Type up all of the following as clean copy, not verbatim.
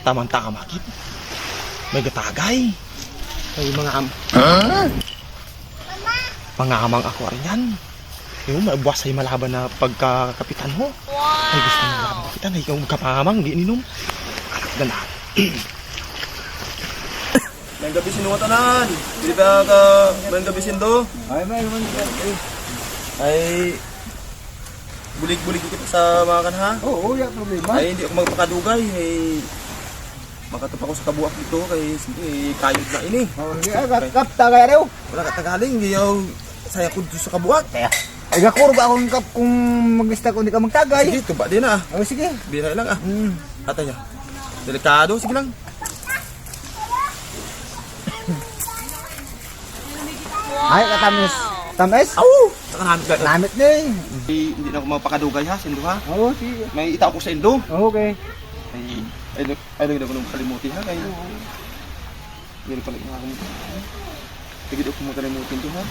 Tamang-tama kit. May gatagay. May mga pangamang ako rin yan. Yung buwas ay malaban na pagkakapitan mo. Ay gusto mo malaban kapitan. Ay ikaw magkapangamang, di ininom. Anak na lahat. May gabi sinuwatanan. Hindi ba ka may gabi sindo? Ay, may naman. Ay bulig-bulig kita sa mga kanha. Oo, yung problema. Ay hindi ako magpakadugay. Ay makatupa ko sa kabuak dito kay sige kayod na ini. Oo, kap tagay rew. Wala ka tagaling, hindi ako saya ko dito sa kabuak. Ay gakuro ba akong kap kung mag-lista ko hindi ka magtagay. Sige, tuba din ah. Oh, sige. Bira lang ah. Ata niya. Delikado, sige lang. Ay, katamis. Tamis? Aw! Nakahanap ka. Namit na eh. Hindi na ako magpakadugay ha, sindo ha. Oo, sige. May ita ako sa indo. Okay. Ay lang ko nung kalimutin ha. Kaya hindi pala nakakalimutin. Sige daw ko mo kalimutin doon ha.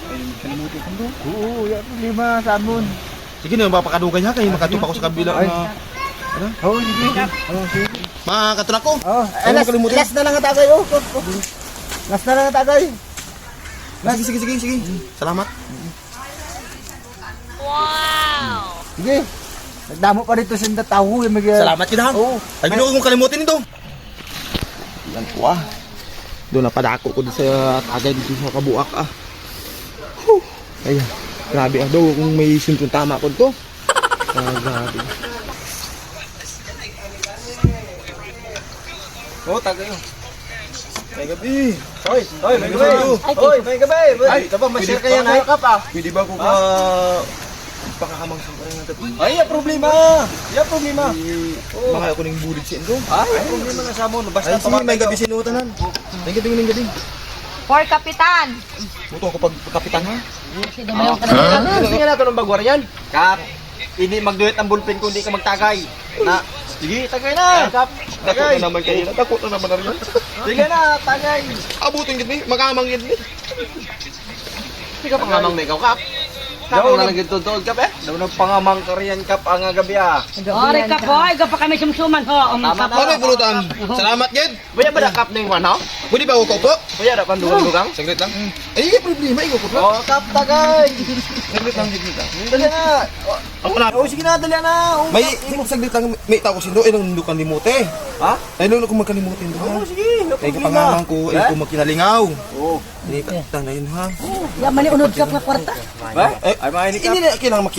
Ay kalimutin ko doon. Oo, yung problema sa amon. Sige na, magpakadugay ha. Kaya makatupa ko sa kabila. Ay. Ano? Oo, sige. Oo, sige. Makakatulak ko. Oo, Ay, makalimutin. last na lang ang tagay. Oh, last na lang ang tagay. Sige. Salamat. Sige. Nagdamo pa dito sa tao. Salamat kita ha. Oo. Ay, binuko kong kalimutin ito. Yan po ah. Doon na padako ko sa tagay dito sa kabuak ah. Ayan. Grabe ah daw kung may simpong tama ko ito. Grabe. Oh, tagay oh. May gabi. Hoy, may gabi. Hoy, may gabi. Ay, taba, masyar kaya na kap ah. Pwede ba ko pakahamang sa parang ng gabi? Ay, yung problema. Yung problema. Baka ako nang bulig si Endo. Ay, yung problema nga sa mo. Basta Ay, sige, may gabi sinutanan. May gabi. For Kapitan. Buto ako pagkapitan ha. Sige mo yung kanila. Gusto nga natin ng bagwar yan. Kap, hindi magduet ang bullpen kung hindi ka magtagay. Na, sige, tagay na. Kap, tagay. Takot na naman kayo. Takot na naman rin. Sige na, tagay. Abutin gid ni, makamang gid ni. Hindi ka pangamang na ikaw, Kap. Kapag na lang gitutuod, Kap eh. Daw na pangamang ka riyan, Kap, ang gabi ah. Ori ka po, ikaw pa kami sumsuman ho. Tama na. Ano yung pulutan? Salamat gid. Buya ba na, Kap, na yung one, ha? Pwede ba ako po? Buya na, pandugang-dugang. Saglit lang. Ay, yung problema ikaw po. Oh, Kap, tagay. Saglit lang. Dali na. Ako na. Oh, sige na, dali na. May saglit lang may tao ko sindo ay nung lukan limuti. Ha? Ay nung ko magkalimutin do. Oh, sige. Ay kapangamang ko ay ko magkinalingaw. Oh. Ni ta na yun ha. Yaman ni unod ka pa kwarta. Ba? Ay, mahinig ka. Hindi na kailangan makita.